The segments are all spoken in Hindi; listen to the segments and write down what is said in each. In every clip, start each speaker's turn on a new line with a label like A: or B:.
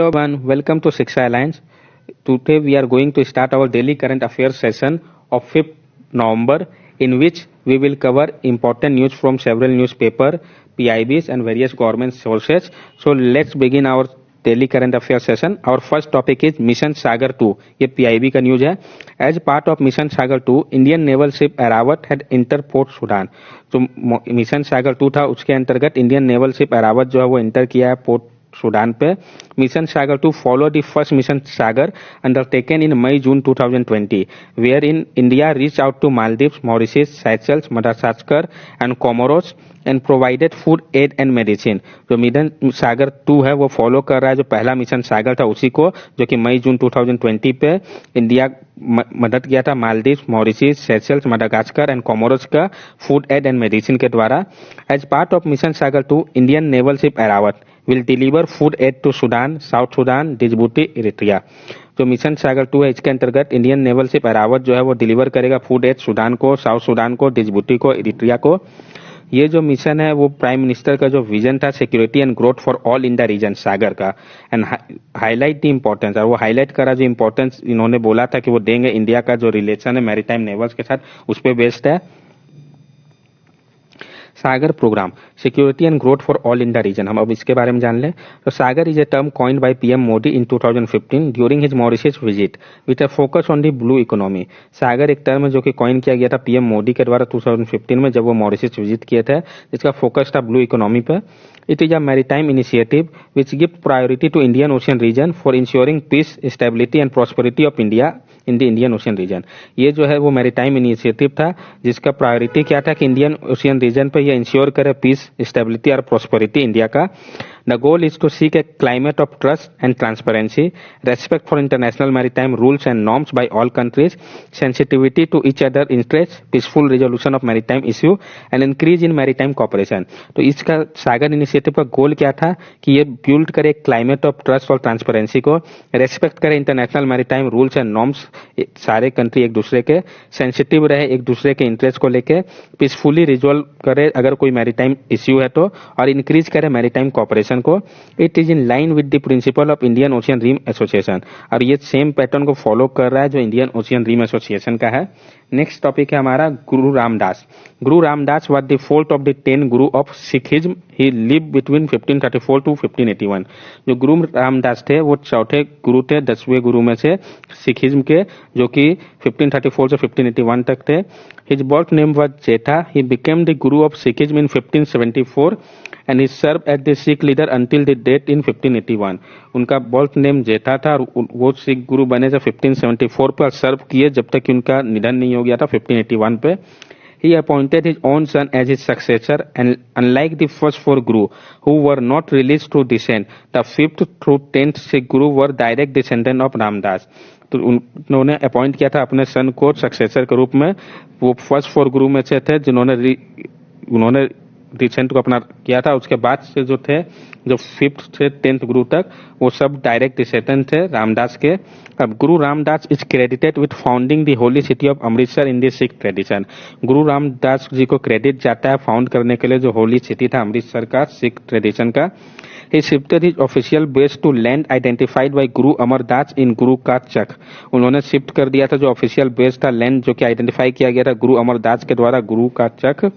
A: Hello everyone, welcome to Shiksha Alliance. Today we are going to start our daily current affairs session of 5th November, in which we will cover important news from several newspapers, PIBs and various government sources. So let's begin our daily current affairs session. Our first topic is Mission Sagar 2. ये PIB का न्यूज है. As part of Mission Sagar 2, Indian naval ship Arawat had entered Port Sudan. तो मिशन सागर 2 था, उसके अंतर्गत इंडियन नेवल शिप अरावत जो है वो एंटर किया है पोर्ट सूडान पे. Mission Sagar 2 follow the first mission Sagar undertaken in May June 2020, where in India reach out to Maldives, Mauritius, Seychelles, Madagascar and Comoros and provided food aid and medicine. जो मिशन सागर 2 है वो फॉलो कर रहा है जो पहला मिशन सागर था उसी को, जो कि मई जून 2020 पे इंडिया मदद किया था Maldives, Mauritius, Seychelles, Madagascar and Comoros का फूड एड एंड मेडिसिन के द्वारा. As part of mission Sagar 2, Indian naval ship Airavat will deliver food aid to Sudan, South Sudan, Djibouti, Eritrea. जो मिशन सागर 2 है इसके अंतर्गत इंडियन नेवल शिप अरावत जो है वो डिलीवर करेगा फूड एड सूडान को, साउथ सूडान को, डिजबूटी को, इरिट्रिया को. ये जो मिशन है वो प्राइम मिनिस्टर का जो विजन था security and growth for all in the region Sagar का, एंड हाईलाइट द इंपॉर्टेंस, और वो हाईलाइट करा जो इंपॉर्टेंस इन्होंने बोला था कि वो देंगे इंडिया का जो रिलेशन है मैरीटाइम नेवल्स के साथ उस पर बेस्ड है. Sagar programme security and growth for all in the region, हम अब इसके बारे में जान लें. तो Sagar is a term coined by PM Modi in 2015 during his Mauritius visit with a focus on the blue economy. Sagar एक टर्म है जो कि कॉइन किया गया था पीएम मोदी के द्वारा 2015 में जब वो मॉरिशस विजिट किए थे, जिसका फोकस था ब्लू इकोनॉमी पे. It is a maritime initiative which gives priority to Indian Ocean region for ensuring peace, stability and prosperity of India in the Indian Ocean region. ये जो है वो मैरीटाइम इनिशिएटिव था जिसका प्रायोरिटी क्या था कि इंडियन ओशियन रीजन पे ये इंश्योर करे पीस, स्टेबिलिटी और प्रॉस्पेरिटी इंडिया का. The goal is to seek a climate of trust and transparency, respect for international maritime rules and norms by all countries, sensitivity to each other interests, peaceful resolution of maritime issue and increase in maritime cooperation. तो इसका सागर इनिशिएटिव का गोल क्या था कि ये बिल्ड करे क्लाइमेट ऑफ ट्रस्ट और ट्रांसपेरेंसी को, रेस्पेक्ट करे international maritime rules and norms सारे कंट्री एक दूसरे के, सेंसिटिव रहे एक दूसरे के इंटरेस्ट को लेके, पीसफुली रिजोल्व करे अगर कोई मैरीटाइम इश्यू है तो, और इंक्रीज करे मैरीटाइम कॉपरेशन को. It is in line with the principle of Indian Ocean Rim Association, और ये सेम पैटर्न को फॉलो कर रहा है जो इंडियन ओशियन रिम एसोसिएशन का है. नेक्स्ट टॉपिक है हमारा Guru Ramdas. Guru Ramdas was the fourth of the 10 guru of Sikhism. He live between 1534 to 1581. जो गुरु रामदास थे वो चौथे गुरु थे 10वें गुरु में से सिखिज्म के, जो कि 1534 से 1581 तक थे. His birth name was Jetha. He became the guru of Sikhism in 1574 and he served as the Sikh leader until the death in 1581. उनका बर्थ नेम जेठा था और वो सिख गुरु बने थे 1574 पे और सर्व किए जब तक कि उनका निधन नहीं हो गया था 1581 पे. He appointed his own son as his successor, and unlike the first 4 guru who were not released to descent, the 5th through 10th Sikh guru were direct descendant of Ramdas. तो उन्होंने अपॉइंट किया था अपने सन को सक्सेसर के रूप में. वो फर्स्ट 4 गुरु में से थे उन्होंने रिसेंट को अपना किया था. उसके बाद से जो थे जो 5th से 10th गुरु तक वो सब डायरेक्ट डिसेंडेंट थे रामदास के. अब गुरु Ramdas is credited with founding the holy city of Amritsar in the Sikh tradition. गुरु रामदास जी को क्रेडिट जाता है फाउंड करने के लिए जो होली सिटी था अमृतसर का सिख ट्रेडिशन का. He shifted his official base to land identified by Guru Amardas in Guru का चक. उन्होंने शिफ्ट कर दिया था जो ऑफिशियल बेस था लैंड जो कि आइडेंटिफाई किया गया था गुरु अमरदास के द्वारा गुरु का चक.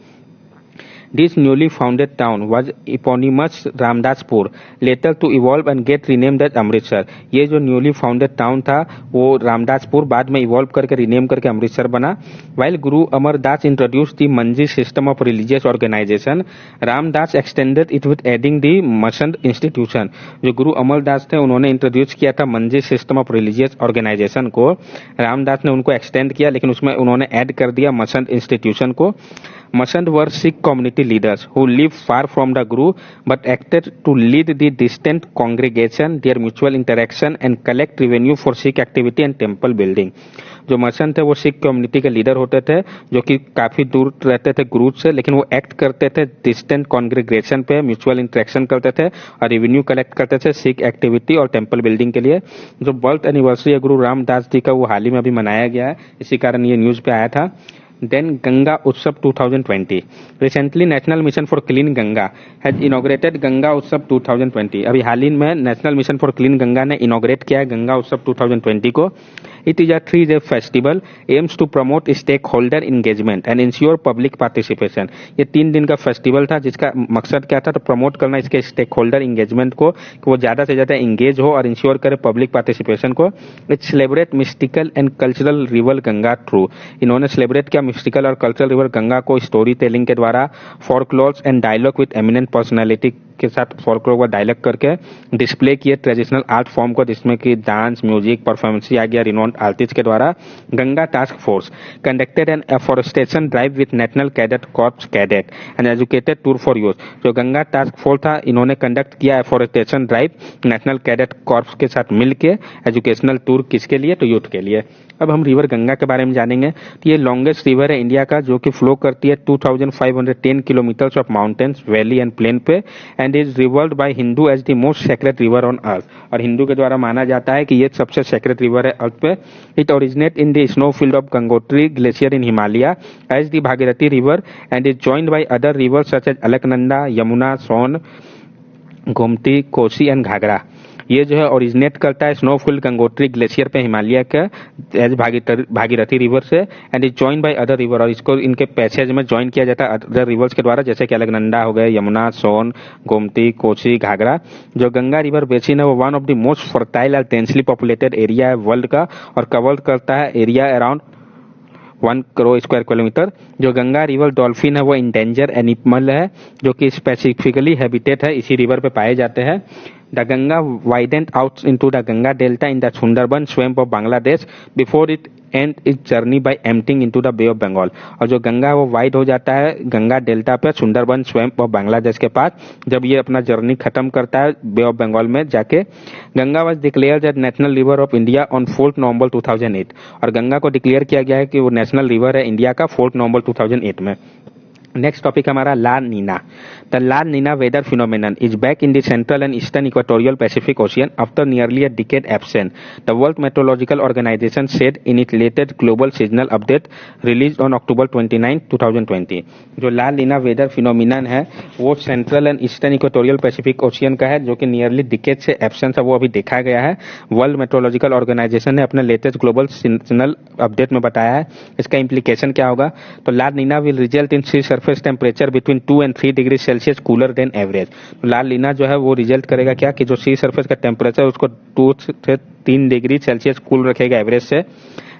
A: This newly founded town was eponymous Ramdaspur, later to evolve and get renamed as Amritsar. ये जो newly founded town था वो रामदासपुर बाद में इवॉल्व करके रिनेम करके अमृतसर बना. While Guru Amardas introduced the Manji system of religious organization, Ramdas extended it with adding the Masand institution. जो गुरु अमरदास थे उन्होंने इंट्रोड्यूस किया था मंजी सिस्टम ऑफ रिलीजियस ऑर्गेनाइजेशन को, रामदास ने उनको एक्सटेंड किया लेकिन उसमें उन्होंने ऐड कर दिया मसंद इंस्टीट्यूशन को. Masand were Sikh community leaders who lived far from the Guru but acted to lead the distant congregation, their mutual interaction and collect revenue for Sikh activity and temple building. जो मसंद थे वो सिख कम्युनिटी के लीडर होते थे जो कि काफी दूर रहते थे गुरु से, लेकिन वो एक्ट करते थे डिस्टेंट कॉन्ग्रेगेशन पे, म्यूचुअल इंटरेक्शन करते थे और रेवेन्यू कलेक्ट करते थे सिख एक्टिविटी और टेम्पल बिल्डिंग के लिए. जो बर्थ एनिवर्सरी है गुरु रामदास जी का वो हाल ही में अभी मनाया गया है, इसी कारण ये न्यूज पे आया था. Then Ganga Utsav 2020. Recently, National Mission for Clean Ganga has inaugurated Ganga Utsav 2020. अभी हाल ही में national mission for clean Ganga ने इनॉग्रेट किया है गंगा उत्सव 2020 को. It is a 3-day festival aims to promote stakeholder engagement and ensure public participation. ये 3 दिन का फेस्टिवल था जिसका मकसद क्या था, तो प्रमोट करना इसके स्टेक होल्डर इंगेजमेंट को कि वो ज़्यादा से ज़्यादा इंगेज हो और इंश्योर करे पब्लिक पार्टिसिपेशन को. It celebrate mystical and cultural river Ganga through. इन्होंने सेलिब्रेट किया मिस्टिकल और कल्चरल रिवर गंगा को स्टोरी टेलिंग के द्वारा, folklores and dialogue with eminent personality के साथ फोल्कलोर का डायलॉग करके डिस्प्ले किए ट्रेडिशनल आर्ट फॉर्म को, जिसमें कि डांस, म्यूजिक, परफॉर्मेंस आ गया रिनोन्ड आर्टिस्ट के द्वारा. Ganga task force conducted an afforestation drive with National Cadet Corps cadet and educated tour for youth. जो गंगा टास्क फोर्स था इन्होंने कंडक्ट किया afforestation drive National Cadet Corps के साथ मिलके एजुकेशनल टूर किसके लिए, तो यूथ के लिए. अब हम रिवर गंगा के बारे में जानेंगे. तो ये लॉन्गेस्ट रिवर है इंडिया का जो कि फ्लो करती है 2510 kilometres of mountains, valley and plain पे and is revered by Hindu as the most sacred river on earth. और हिंदू के द्वारा माना जाता है कि ये सबसे सेक्रेट रिवर है अर्थ पे. It originate in the snow field of Gangotri glacier in Himalaya as the Bhagirathi river and is joined by other rivers such as Alaknanda, Yamuna, Son, Gomti, Kosi and Ghaghara. ये जो है ओरिजिनेट करता है स्नोफील्ड गंगोत्री ग्लेशियर पे हिमालय के एज भागीरथी रिवर से and is join by other river. और इसको इनके पैसेज में ज्वाइन किया जाता है अदर रिवर्स के द्वारा, जैसे कि अलकनंदा हो गए, यमुना, सोन, गोमती, कोसी, घाघरा. जो गंगा रिवर बेसिन है वो one of the most fertile और डेंसली पॉपुलेटेड एरिया है वर्ल्ड का और कवर करता है area around 1 crore square kilometre. जो गंगा रिवर डॉल्फिन है वो इंडेंजर एनिमल है जो कि स्पेसिफिकली हैबिटेट है इसी रिवर पे पाए जाते हैं. The Ganga widened out into the Ganga Delta in the Sundarban swamp of Bangladesh before it end its journey by emptying into the Bay of Bengal. और जो गंगा है वो वाइड हो जाता है गंगा डेल्टा पे सुंदरबन स्वैम्प ऑफ बांग्लादेश के पास जब ये अपना जर्नी खत्म करता है बे ऑफ बंगाल में जाके. Ganga was declared as national river of India on 4 November 2008. और गंगा को डिक्लेयर किया गया है कि वो नेशनल रिवर है इंडिया का 4 नवंबर 2008 में. नेक्स्ट टॉपिक हमारा La Nina. The La Nina weather phenomenon is back in the central and eastern equatorial Pacific Ocean after nearly a decade absent. The World Meteorological Organization said in it latest global seasonal update release on October 29, 2020. जो ला नीना वेदर फिनोमेनन है वो central and eastern equatorial Pacific Ocean का है जो कि नियरली डिकेड से एब्सेंट है वो अभी देखा गया है. वर्ल्ड मेट्रोलॉजिकल ऑर्गेनाइजेशन ने अपने लेटेस्ट ग्लोबल सीजनल अपडेट में बताया है. इसका इम्प्लीकेशन क्या होगा, तो La Nina will result in sea surface temperature between 2 and 3 degree Celsius cooler than average. La Nina जो है वो रिजल्ट करेगा क्या कि जो सी सरफेस का टेम्परेचर उसको 2 से 3 डिग्री सेल्सियस कूल रखेगा एवरेज से.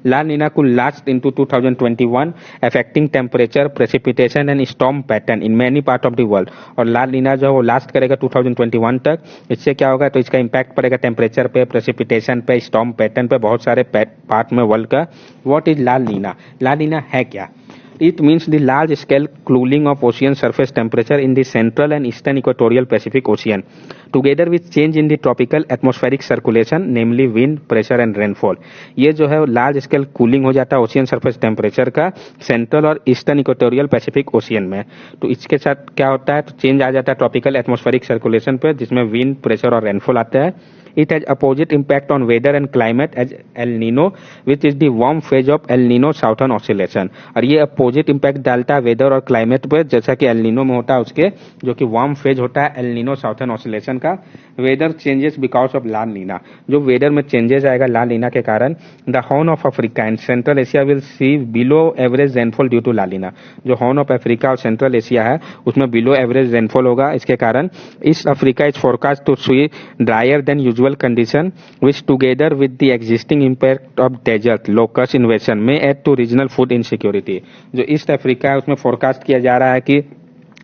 A: La Nina could last into 2021, affecting temperature, precipitation and storm pattern in many parts of the world. और La Nina जो है वो लास्ट करेगा 2021 तक. इससे क्या होगा, तो इसका इम्पैक्ट पड़ेगा टेम्परेचर पे, प्रेसिपिटेशन पे, स्टॉर्म पैटर्न पे, बहुत सारे पार्ट में वर्ल्ड का. व्हाट इज ला नीना? ला नीना है क्या? It means the large-scale cooling of ocean surface temperature in the central and eastern equatorial Pacific Ocean, together with change in the tropical atmospheric circulation, namely wind, pressure and rainfall. ये जो है लार्ज स्केल कूलिंग हो जाता है ओशियन सरफेस टेम्परेचर का सेंट्रल और ईस्टर्न इक्वेटोरियल पैसिफिक ओशियन में. तो इसके साथ क्या होता है, तो चेंज आ जाता है ट्रॉपिकल एटमॉस्फेरिक सर्कुलेशन पे जिसमें विंड, प्रेशर और रेनफॉल आता है. It has opposite impact on weather and climate as El Nino, which is the warm phase of El Nino Southern Oscillation. और ये अपोजिट इम्पैक्ट डालता है वेदर और क्लाइमेट पे जैसा कि एल नीनो में होता है उसके, जो कि वार्म फेज होता है एल नीनो साउथर्न ऑसिलेशन का. Weather changes because of La Nina. जो वेदर में चेंजेस आएगा ला नीना के कारण. The Horn of Africa and Central Asia will see below average rainfall due to La Nina. जो हॉर्न ऑफ अफ्रीका और सेंट्रल एशिया है उसमें बिलो एवरेज रेनफॉल होगा इसके कारण. East Africa is forecast to see drier than usual condition which together with the existing impact of desert locust invasion may add to regional food insecurity. जो ईस्ट अफ्रीका है उसमें फोरकास्ट किया जा रहा है कि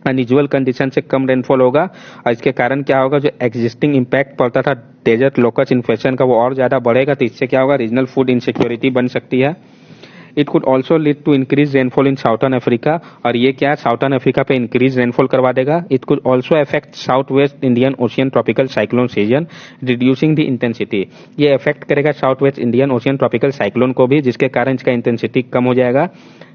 A: अनयूजुअल कंडीशन से कम रेनफॉल होगा और इसके कारण क्या होगा, जो एग्जिस्टिंग इम्पैक्ट पड़ता था डेजर्ट लोकस्ट इन्फेक्शन का वो और ज्यादा बढ़ेगा. तो इससे क्या होगा, रीजनल फूड इनसिक्योरिटी बन सकती है. It could also lead to increase rainfall in southern Africa. और ये क्या साउथर्न अफ्रीका पे इंक्रीज रेनफॉल करवा देगा. It could also affect south west Indian Ocean tropical cyclone season reducing the intensity. ये अफेक्ट करेगा south west Indian Ocean tropical cyclone को भी जिसके कारण इसका इंटेंसिटी कम हो जाएगा.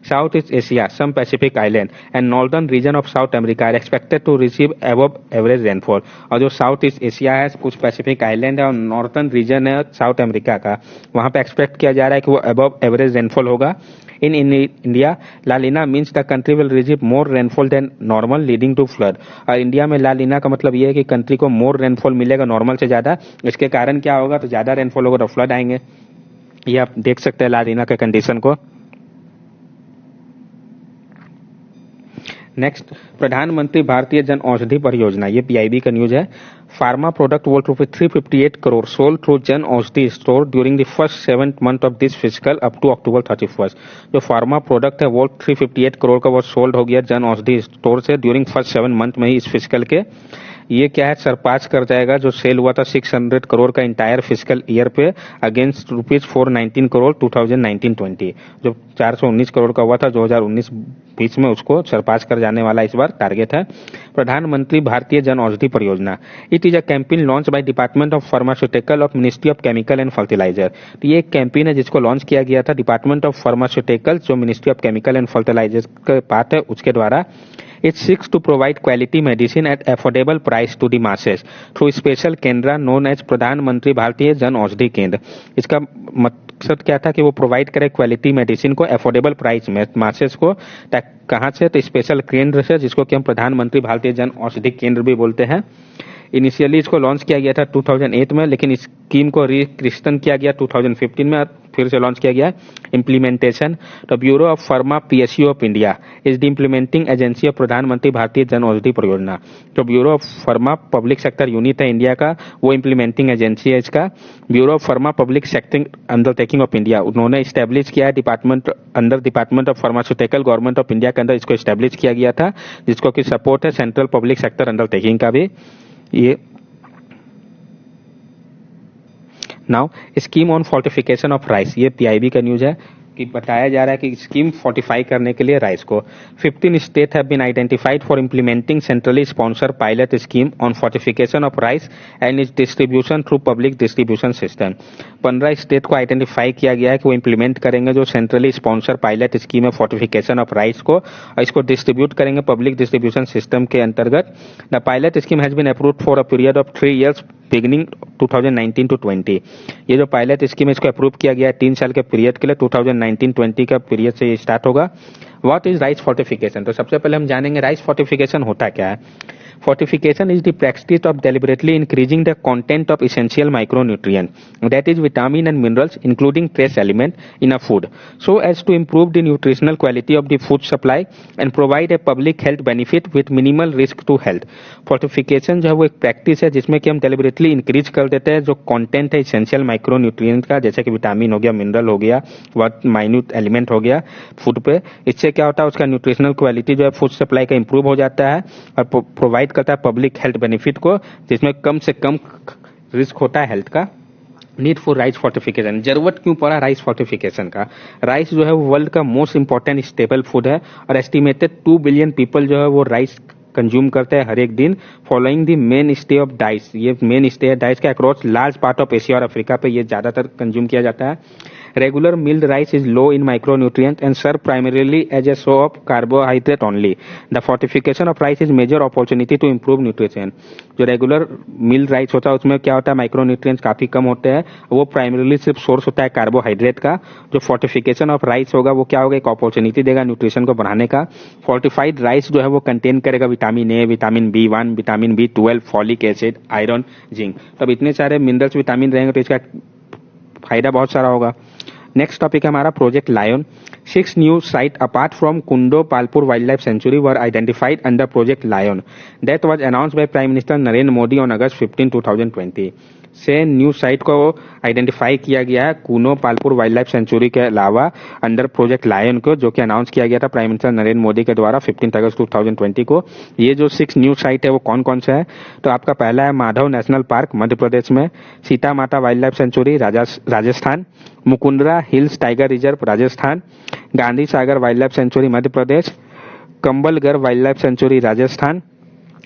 A: South East Asia, some Pacific island and northern region of South America are expected to receive above average rainfall. और जो साउथ ईस्ट एशिया है, कुछ पैसिफिक आइलैंड है और नॉर्दर्न रीजन है साउथ अमेरिका का, वहां पे एक्सपेक्ट किया जा रहा है कि वो अबव एवरेज रेनफॉल होगा होगा। In India La Nina means the country will receive more rainfall than normal leading to flood. और इंडिया में ला लीना का मतलब ये है कि कंट्री को मोर रेनफॉल मिलेगा नॉर्मल से ज्यादा। इसके कारण क्या होगा, तो ज्यादा रेनफॉल होगा तो फ्लड आएंगे। ये आप देख सकते हैं ला लीना के कंडीशन को। नेक्स्ट, प्रधानमंत्री भारतीय जन औषधि परियोजना, ये पीआईबी का न्यूज है। Pharma product worth ₹358 crore sold through Jan Aushadhi store during the first 7 month of this physical up to October 31। जो फार्मा प्रोडक्ट है वो 358 करोड़ का वो सोल्ड हो गया जन औषधि स्टोर से ड्यूरिंग फर्स्ट 7 month में ही इस फिजिकल के। ये क्या है, सरपास कर जाएगा जो सेल हुआ था 600 करोड़ का इंटायर फिजिकल ईयर पे अगेंस्ट ₹419 करोड़ 2019-20। जो 419 करोड़ का हुआ था 2019-20 में, उसको सरपास कर जाने वाला इस बार टारगेट है। प्रधानमंत्री भारतीय Jan Aushadhi Pariyojana, it is a campaign launch by department of pharmaceutical of ministry of chemical and fertiliser. तो ये एक कैंपेन है जिसको लॉन्च किया गया था डिपार्टमेंट ऑफ फार्मास्यूटिकल, जो ministry of chemical and fertiliser का पार्ट है, उसके द्वारा। It seeks to provide quality medicine at affordable price to the masses through special केंद्र known as प्रधानमंत्री भारतीय जन औषधि केंद्र। इसका मकसद क्या था कि वो प्रोवाइड करे क्वालिटी मेडिसिन को अफोर्डेबल प्राइस में मासेस को। कहाँ से, तो स्पेशल केंद्र से, जिसको कि हम प्रधानमंत्री भारतीय जन औषधि केंद्र भी बोलते हैं। इनिशियली इसको लॉन्च किया गया था 2008 में, लेकिन इस स्कीम को रिक्रिएशन किया गया 2015 में, फिर से लॉन्च किया गया। इम्प्लीमेंटेशन, तो bureau of pharma PSU of India is the implementing agency of प्रधानमंत्री भारतीय जन औषधि परियोजना। तो bureau of pharma public sector unit है इंडिया का, वो इम्प्लीमेंटिंग एजेंसी है इसका। Bureau of pharma public sector undertaking of India, उन्होंने स्टैब्लिश किया है department under department of pharmaceutical government of India के अंदर इसको स्टैब्लिश किया गया था, जिसको कि सपोर्ट है सेंट्रल पब्लिक सेक्टर अंडरटेकिंग का भी। ये now scheme on fortification of rice, ये पीआईबी का न्यूज है कि बताया जा रहा है कि स्कीम फोर्टिफाई करने के लिए राइस को 15 state have been identified for implementing centrally sponsor pilot scheme on fortification of rice and its distribution through public distribution system. 15 state को आइडेंटिफाई किया गया है कि वो इंप्लीमेंट करेंगे जो सेंट्रली स्पॉन्सर पायलट स्कीम है फोर्टिफिकेशन ऑफ राइस को, और इसको डिस्ट्रीब्यूट करेंगे पब्लिक डिस्ट्रीब्यूशन सिस्टम के अंतर्गत। The pilot scheme has been approved for a period of 3 years beginning 2019 to 20। ये जो पायलट स्कीम है इसको अप्रूव किया गया है 3 साल के पीरियड के लिए, 2019-20 का पीरियड से ये स्टार्ट होगा। व्हाट इज राइस फोर्टिफिकेशन, तो सबसे पहले हम जानेंगे राइस फोर्टिफिकेशन होता क्या है। Fortification is the practice of deliberately increasing the content of essential micronutrients, that is vitamin and minerals, including trace element in a food, so as to improve the nutritional quality of the food supply and provide a public health benefit with minimal risk to health। Fortification जो है वो एक प्रैक्टिस है जिसमें कि हम deliberately increase कर देते हैं जो content है essential micronutrient का, जैसे कि विटामिन हो गया, मिनरल हो गया, माइन्यूट एलिमेंट हो गया फूड पे। इससे क्या होता है, उसका न्यूट्रिशनल क्वालिटी जो है फूड सप्लाई का इंप्रूव हो जाता है और प्रोवाइड करता है पब्लिक हेल्थ बेनिफिट को, जिसमें कम से कम रिस्क होता है हेल्थ का। नीड फॉर राइस फोर्टिफिकेशन, जरूरत क्यों पड़ा राइस फोर्टिफिकेशन का। राइस जो है वो वर्ल्ड का मोस्ट इंपॉर्टेंट स्टेबल फूड है और एस्टिमेटेड 2 बिलियन पीपल जो है वो राइस कंज्यूम करते हैं हर एक दिन, following the main stay of dice. ये मेन स्टे है डाइस का across large part of Asia और अफ्रीका पे ये ज्यादातर कंज्यूम किया जाता है। Regular milled rice is low in micronutrients and serve primarily as a source of carbohydrate only. The fortification of rice is major opportunity to improve nutrition। जो रेगुलर मिल्ड राइस होता है उसमें क्या होता है, माइक्रोन्यूट्रिएंट्स काफी कम होते हैं, वो प्राइमरीली सिर्फ सोर्स होता है कार्बोहाइड्रेट का। जो फोर्टिफिकेशन ऑफ राइस होगा वो क्या होगा, एक अपॉर्चुनिटी देगा न्यूट्रिशन को बढ़ाने का। फोर्टिफाइड राइस जो है वो कंटेन करेगा vitamin A, vitamin B1, vitamin B12, folic acid, iron, zinc. तब इतने सारे मिनरल्स विटामिन रहेंगे तो इसका फायदा बहुत सारा होगा। नेक्स्ट टॉपिक है हमारा project lion. 6 new sites apart from Kundo Palpur Wildlife Sanctuary were identified under Project Lion that was announced by Prime Minister Narendra Modi on August 15, 2020। से न्यू साइट को आइडेंटिफाई किया गया है Kuno Palpur wild life sanctuary के अलावा अंडर प्रोजेक्ट लायन को, जो कि अनाउंस किया गया था प्राइम मिनिस्टर नरेंद्र मोदी के द्वारा 15 अगस्त 2020 को। ये जो 6 न्यू साइट है वो कौन कौन सा है, तो आपका पहला है माधव नेशनल पार्क मध्य प्रदेश में, Sita Mata wild life Sanctuary Rajasthan, Mukundra Hills Tiger Reserve Rajasthan, Gandhi Sagar wild life Sanctuary Madhya Pradesh, Kumbhalgarh wild life Sanctuary Rajasthan,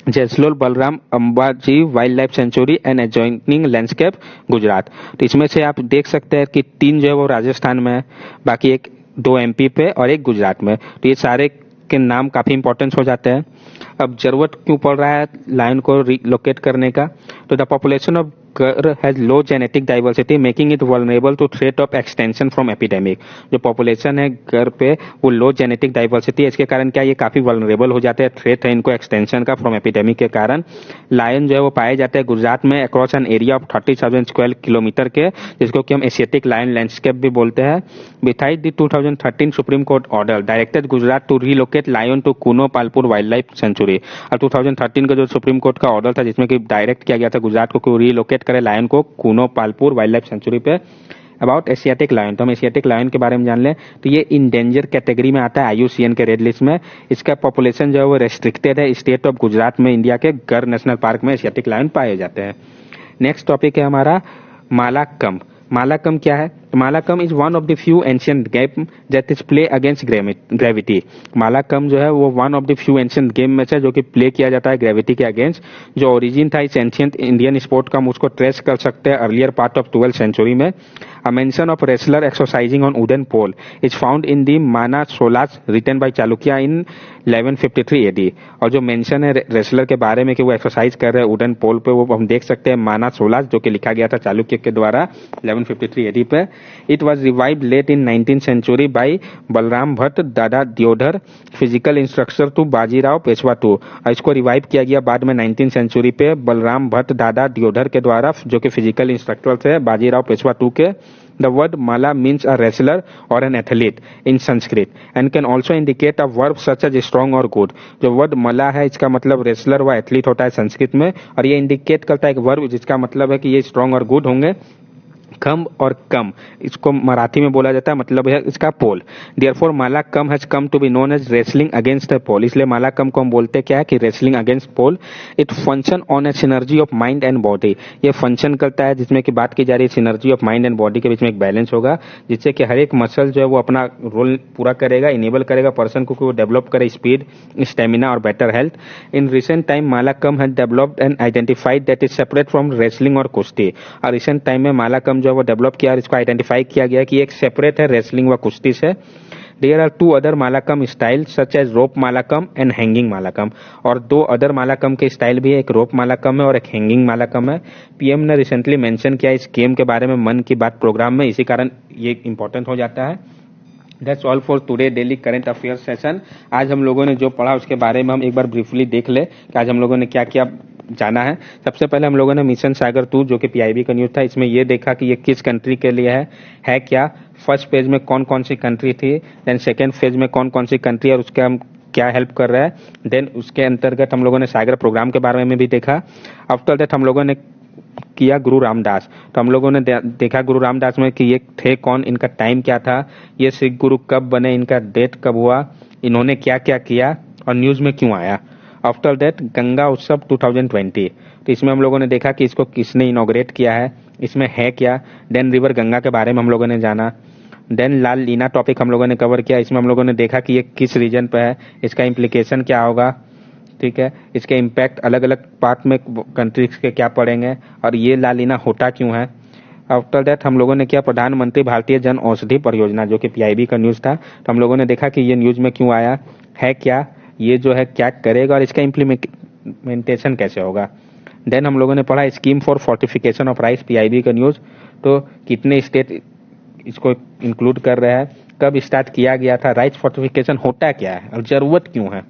A: Jessore Balaram Ambaji wild life Sanctuary and adjoining landscape Gujarat. तो इसमें से आप देख सकते हैं कि 3 जो है वो राजस्थान में है, बाकी 2 MP पे और 1 गुजरात में। तो ये सारे के नाम काफी इंपॉर्टेंस हो जाते हैं। अब जरूरत क्यों पड़ रहा है लायन को रिलोकेट करने का, तो the population of Gar has low genetic diversity, making it vulnerable to threat of extension from epidemic. जो पॉपुलेशन है गर पे वो लो जेनेटिक डाइवर्सिटी है, इसके कारण क्या ये काफी वल्नरेबल हो जाते हैं, थ्रेट है इनको एक्सटेंशन का फ्रॉम एपिडेमिक के कारण. लायन जो है वो पाए जाते हैं गुजरात में across an area of 30,000 square kilometre के, जिसको कि हम एशियाटिक लायन लैंडस्केप भी बोलते हैं. Beside the 2013 Supreme Court order directed Gujarat to relocate lion to Kuno Palpur wild life sanctuary. और 2013 का जो सुप्रीम कोर्ट का ऑर्डर था जिसमें कि डायरेक्ट किया गया था गुजरात को रीलोकेट करे लायन को Kuno Palpur wild life sanctuary पे. अबाउट एशियाटिक लायन, तो हम एशियाटिक लायन के बारे में जान लें तो ये इंडेंजर कैटेगरी में आता है IUCN के रेड लिस्ट में. इसका पॉपुलेशन जो है वो रेस्ट्रिक्टेड है. स्टेट ऑफ गुजरात में इंडिया के गर नेशनल पार्क में एशियाटिक लायन पाए जाते हैं. नेक्स्ट टॉपिक है हमारा मालाकम. मालाकम क्या है? Mallakhamb is one of the few ancient game that is play against gravity. Mallakhamb जो है वो one of the few ancient game में से जो कि प्ले किया जाता है ग्रेविटी के अगेंस्ट. जो ओरिजिन था इस एंशियंट इंडियन स्पोर्ट का हम उसको ट्रेस कर सकते हैं earlier part of 12th century में. A mention of wrestler exercising on wooden pole is found in the Mana Solas written by Chalukya in 1153 AD. और जो मेंशन है रेसलर के बारे में कि वो एक्सरसाइज कर रहे हैं वुडन पोल पे, वो हम देख सकते हैं माना सोलास जो कि लिखा गया था चालुक्य के द्वारा 1153 AD पे. It was revived late in 19th century by Balram Bhatt Dada Deodhar, physical instructor to Bajirao Peshwa two. और इसको रिवाइव किया गया बाद में 19th सेंचुरी पे बलराम भट्ट दादा दियोधर के द्वारा जो कि फिजिकल इंस्ट्रक्टर थे बाजीराव पेशवा टू के. The word mala means a wrestler or an athlete in Sanskrit and can also indicate a verb such as strong or good. जो word mala है इसका मतलब wrestler व athlete होता है संस्कृत में, और ये indicate करता है एक verb जिसका मतलब है कि ये strong और good होंगे. खम्ब और कम इसको मराठी में बोला जाता है, मतलब है इसका pole. Therefore Mallakhamb has come to be known as wrestling against the pole. इसलिए माला कम को हम बोलते क्या है कि wrestling against pole. It function on a synergy of mind and body. ये फंक्शन करता है जिसमें कि बात की जा रही है synergy of mind and body के बीच में एक बैलेंस होगा, जिससे कि हर एक मसल जो है वो अपना रोल पूरा करेगा, इनेबल करेगा पर्सन को कि वो डेवलप करे स्पीड, स्टेमिना और better health. In recent time Mala come has developed and identified that is separate from wrestling और कुश्ती. और रिसेंट टाइम में माला कम वो डेवलप किया और इसको आइडेंटिफाई किया गया कि एक सेपरेट है रेसलिंग व कुश्ती से. There are 2 other Mallakhamb style such as rope Mallakhamb and hanging Mallakhamb. और 2 अदर मालाकम के स्टाइल भी है, एक रोप मालाकम है और एक हैंगिंग मालाकम है. पीएम ने रिसेंटली मेंशन किया इस गेम के बारे में मन की बात प्रोग्राम में, इसी कारण ये इंपॉर्टेंट हो जाता है. That's all for today daily current affairs session. आज हम लोगों ने जो पढ़ा उसके बारे में हम एक बार ब्रीफली देख ले कि आज हम लोगों ने क्या क्या जाना है. सबसे पहले हम लोगों ने मिशन सागर 2 जो कि PIB का न्यूज था, इसमें ये देखा कि ये किस कंट्री के लिए है क्या. फर्स्ट फेज में कौन कौन सी कंट्री थी, देन सेकेंड फेज में कौन कौन सी कंट्री और उसके हम क्या हेल्प कर रहा है, देन उसके अंतर्गत हम लोगों ने सागर प्रोग्राम के बारे में भी देखा. आफ्टर दैट हम लोगों ने किया गुरु रामदास. तो हम लोगों ने देखा गुरु रामदास में कि ये थे कौन, इनका टाइम क्या था, ये सिख गुरु कब बने, इनका डेथ कब हुआ, इन्होंने क्या क्या किया और न्यूज में क्यों आया. आफ्टर दैट गंगा उत्सव 2020. तो इसमें हम लोगों ने देखा कि इसको किसने इनॉग्रेट किया है, इसमें है क्या. देन रिवर गंगा के बारे में हम लोगों ने जाना. देन लाल लीना टॉपिक हम लोगों ने कवर किया. इसमें हम लोगों ने देखा कि ये किस रीजन पे है, इसका इम्प्लीकेशन क्या होगा, ठीक है, इसके इम्पैक्ट अलग अलग पार्ट में कंट्रीज के क्या पड़ेंगे और ये लालीना होता क्यों है. आफ्टर दैट हम लोगों ने किया प्रधानमंत्री भारतीय जन औषधि परियोजना जो कि PIB का न्यूज था. तो हम लोगों ने देखा कि ये न्यूज में क्यों आया, है क्या, ये जो है क्या करेगा और इसका इम्प्लीमेंटेशन कैसे होगा. देन हम लोगों ने पढ़ा scheme for fortification of rice PIB का न्यूज. तो कितने स्टेट इसको इंक्लूड कर रहे हैं, कब स्टार्ट किया गया था, राइस फोर्टिफिकेशन होता क्या है और जरूरत क्यों है.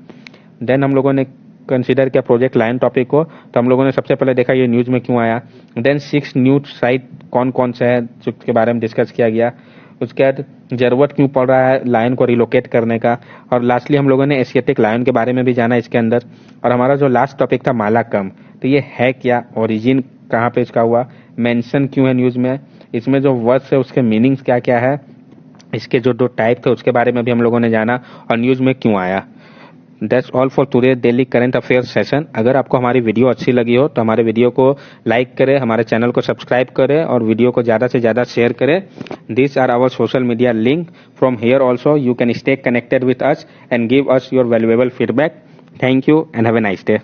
A: देन हम लोगों ने कंसीडर किया प्रोजेक्ट लायन टॉपिक को. तो हम लोगों ने सबसे पहले देखा ये न्यूज में क्यों आया. देन 6 न्यूज साइट कौन कौन से हैं जिसके बारे में डिस्कस किया गया. उसके बाद जरूरत क्यों पड़ रहा है लायन को रिलोकेट करने का. और लास्टली हम लोगों ने एशियाटिक लायन के बारे में भी जाना इसके अंदर. और हमारा जो लास्ट टॉपिक था मालाकम, तो ये है क्या, ओरिजिन कहाँ पे इसका हुआ, मेंशन क्यों है न्यूज में, इसमें जो वर्ड्स है उसके मीनिंग्स क्या क्या है, इसके जो 2 टाइप थे उसके बारे में भी हम लोगों ने जाना और न्यूज में क्यों आया. That's all for today daily current affairs session. अगर आपको हमारी वीडियो अच्छी लगी हो तो हमारे वीडियो को लाइक करें, हमारे चैनल को सब्सक्राइब करें और वीडियो को ज़्यादा से ज़्यादा शेयर करें. This are our social media link. From here also you can stay connected with us and give us your valuable feedback. Thank you and have a nice day.